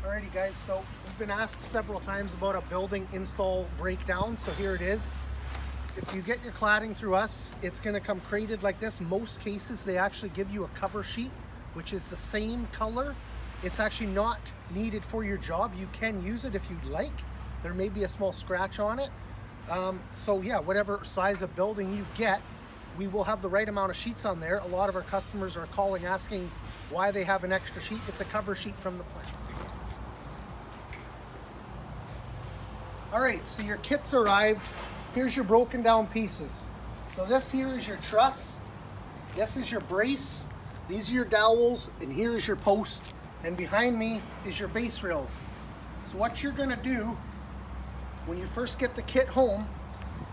Alrighty guys, so we've been asked several times about a building install breakdown, so here it is. If you get your cladding through us, it's going to come crated like this. Most cases they actually give you a cover sheet, which is the same color. It's actually not needed for your job. You can use it if you'd like. There may be a small scratch on it. So yeah, whatever size of building you get, we will have the right amount of sheets on there. A lot of our customers are calling asking why they have an extra sheet. It's a cover sheet from the plant. All right, so your kit's arrived. Here's your broken down pieces. So this here is your truss. This is your brace. These are your dowels, and here is your post. And behind me is your base rails. So what you're gonna do when you first get the kit home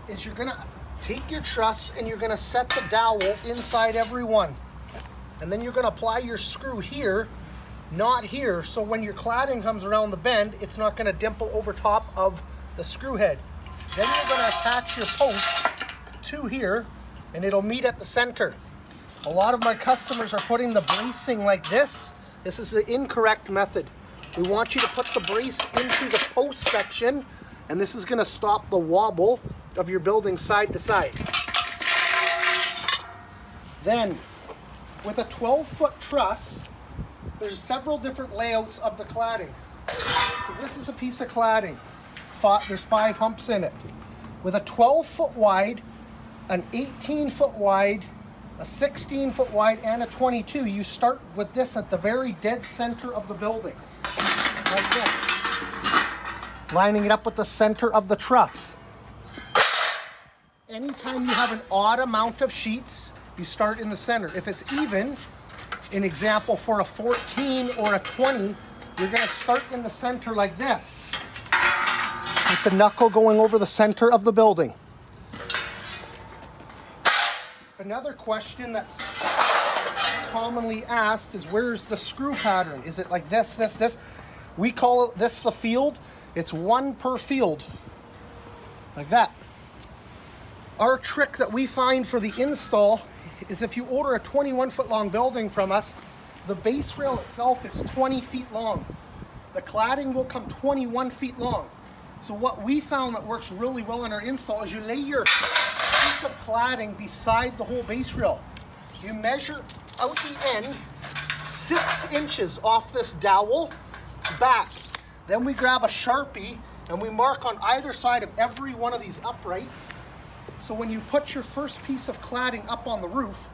is you're gonna take your truss and you're gonna set the dowel inside every one. And then you're gonna apply your screw here, not here, so when your cladding comes around the bend, it's not gonna dimple over top of the screw head. Then you're gonna attach your post to here and it'll meet at the center. A lot of my customers are putting the bracing like this. This is the incorrect method. We want you to put the brace into the post section, and this is gonna stop the wobble of your building side to side. Then, with a 12-foot truss, there's several different layouts of the cladding. So this is a piece of cladding. There's 5 humps in it. With a 12-foot wide, an 18-foot wide, a 16-foot wide, and a 22, you start with this at the very dead center of the building, like this, lining it up with the center of the truss. Anytime you have an odd amount of sheets, you start in the center. If it's even, an example for a 14 or a 20, you're gonna start in the center like this, with the knuckle going over the center of the building. Another question that's commonly asked is, where's the screw pattern? Is it like this, this, this? We call this the field. It's 1 per field, like that. Our trick that we find for the install is if you order a 21-foot long building from us, the base rail itself is 20 feet long. The cladding will come 21 feet long. So what we found that works really well in our install is you lay your piece of cladding beside the whole base rail. You measure out the end 6 inches off this dowel back. Then we grab a Sharpie and we mark on either side of every one of these uprights. So when you put your first piece of cladding up on the roof,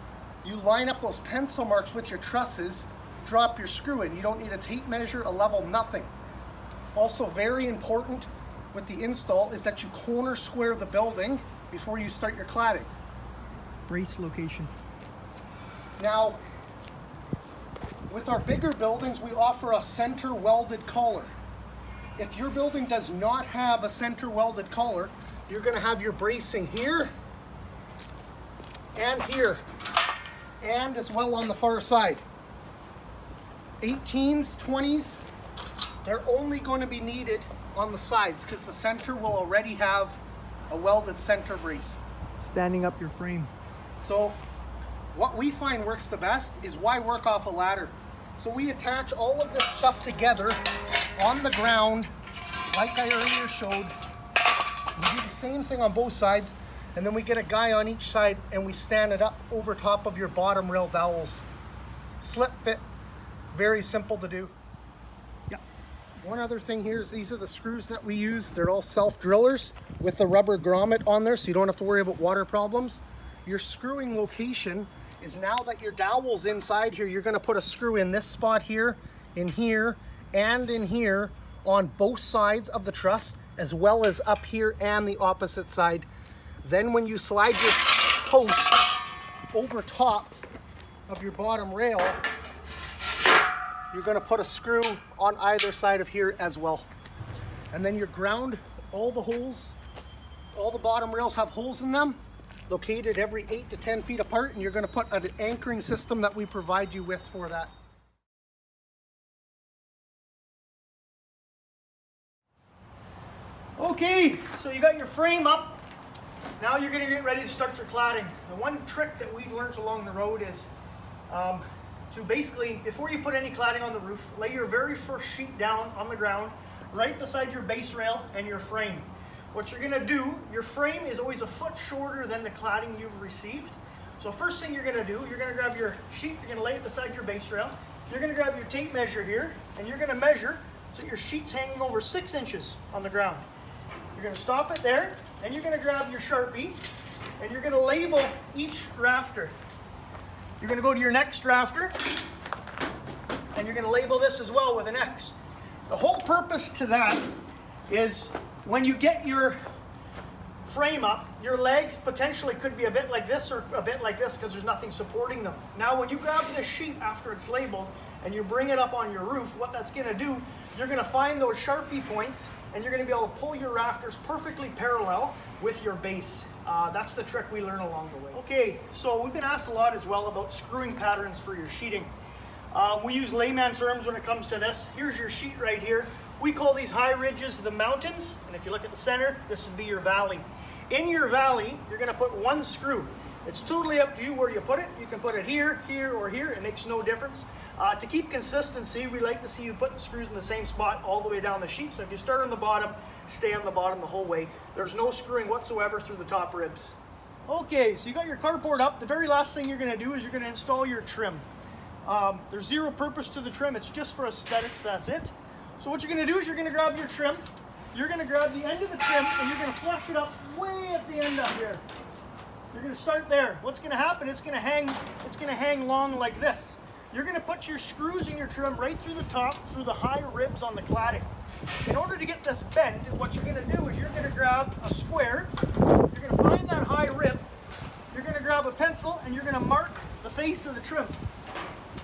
you line up those pencil marks with your trusses, drop your screw in. You don't need a tape measure, a level, nothing. Also very important with the install is that you corner square the building before you start your cladding. Brace location. Now, with our bigger buildings, we offer a center welded collar. If your building does not have a center welded collar, you're gonna have your bracing here, and as well on the far side. 18s, 20s, they're only going to be needed on the sides because the center will already have a welded center brace. Standing up your frame. So what we find works the best is why work off a ladder. So we attach all of this stuff together on the ground like I earlier showed. We do the same thing on both sides, and then we get a guy on each side and we stand it up over top of your bottom rail dowels. Slip fit, very simple to do. One other thing here is these are the screws that we use. They're all self-drillers with the rubber grommet on there, so you don't have to worry about water problems. Your screwing location is, now that your dowel's inside here, you're gonna put a screw in this spot here, in here, and in here on both sides of the truss, as well as up here and the opposite side. Then when you slide your post over top of your bottom rail, you're gonna put a screw on either side of here as well. And then your ground, all the holes, all the bottom rails have holes in them, located every 8 to 10 feet apart, and you're gonna put an anchoring system that we provide you with for that. Okay, so you got your frame up. Now you're gonna get ready to start your cladding. The one trick that we've learned along the road is to basically, before you put any cladding on the roof, lay your very first sheet down on the ground, right beside your base rail and your frame. What you're gonna do, your frame is always a foot shorter than the cladding you've received. So first thing you're gonna do, you're gonna grab your sheet, you're gonna lay it beside your base rail, you're gonna grab your tape measure here, and you're gonna measure so your sheet's hanging over 6 inches on the ground. You're gonna stop it there, and you're gonna grab your Sharpie, and you're gonna label each rafter. You're gonna go to your next rafter, and you're gonna label this as well with an X. The whole purpose to that is when you get your frame up, your legs potentially could be a bit like this or a bit like this because there's nothing supporting them. Now when you grab this sheet after it's labeled and you bring it up on your roof, what that's gonna do, you're gonna find those Sharpie points and you're gonna be able to pull your rafters perfectly parallel with your base. That's the trick we learn along the way. Okay, so we've been asked a lot as well about screwing patterns for your sheeting. We use layman terms when it comes to this. Here's your sheet right here. We call these high ridges the mountains, and if you look at the center, this would be your valley. In your valley, you're gonna put one screw. It's totally up to you where you put it. You can put it here, here, or here. It makes no difference. To keep consistency, we like to see you put the screws in the same spot all the way down the sheet. So if you start on the bottom, stay on the bottom the whole way. There's no screwing whatsoever through the top ribs. Okay, so you got your carport up. The very last thing you're gonna do is you're gonna install your trim. There's zero purpose to the trim. It's just for aesthetics, that's it. So what you're gonna do is you're gonna grab your trim. You're gonna grab the end of the trim and you're gonna flush it up way at the end up here. You're gonna start there. What's gonna happen, it's gonna hang long like this. You're gonna put your screws in your trim right through the top, through the high ribs on the cladding. In order to get this bend, what you're gonna do is you're gonna grab a square, you're gonna find that high rib, you're gonna grab a pencil and you're gonna mark the face of the trim.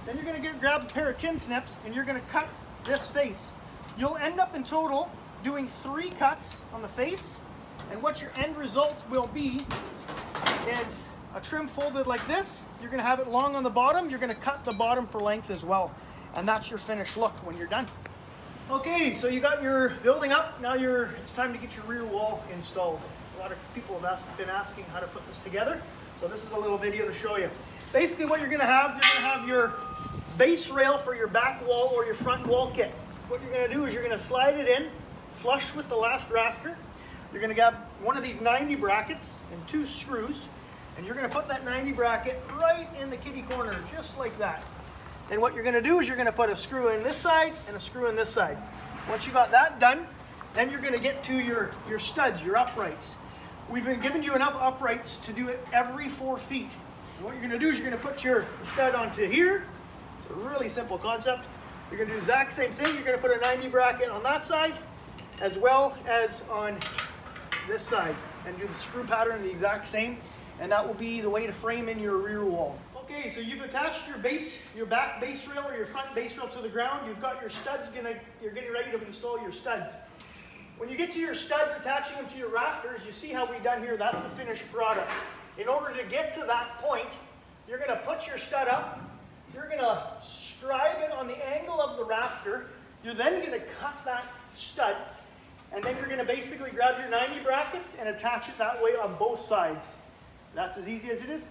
Then you're gonna grab a pair of tin snips and you're gonna cut this face. You'll end up in total doing 3 cuts on the face, and what your end result will be is a trim folded like this. You're gonna have it long on the bottom. You're gonna cut the bottom for length as well. And that's your finished look when you're done. Okay, so you got your building up. Now it's time to get your rear wall installed. A lot of people have been asking how to put this together. So this is a little video to show you. Basically what you're gonna have your base rail for your back wall or your front wall kit. What you're gonna do is you're gonna slide it in, flush with the last rafter. You're gonna grab one of these 90 brackets and 2 screws, and you're gonna put that 90 bracket right in the kitty corner, just like that. And what you're gonna do is you're gonna put a screw in this side and a screw in this side. Once you got that done, then you're gonna get to your studs, your uprights. We've been giving you enough uprights to do it every 4 feet. And what you're gonna do is you're gonna put your stud onto here. It's a really simple concept. You're gonna do the exact same thing. You're gonna put a 90 bracket on that side, as well as on this side, and do the screw pattern the exact same, and that will be the way to frame in your rear wall. Okay, so you've attached your back base rail or your front base rail to the ground. You've got your studs, you're getting ready to install your studs. When you get to your studs, attaching them to your rafters, you see how we've done here, that's the finished product. In order to get to that point, you're gonna put your stud up, you're gonna scribe it on the angle of the rafter, you're then gonna cut that stud, and then you're gonna basically grab your 90 brackets and attach it that way on both sides. That's as easy as it is.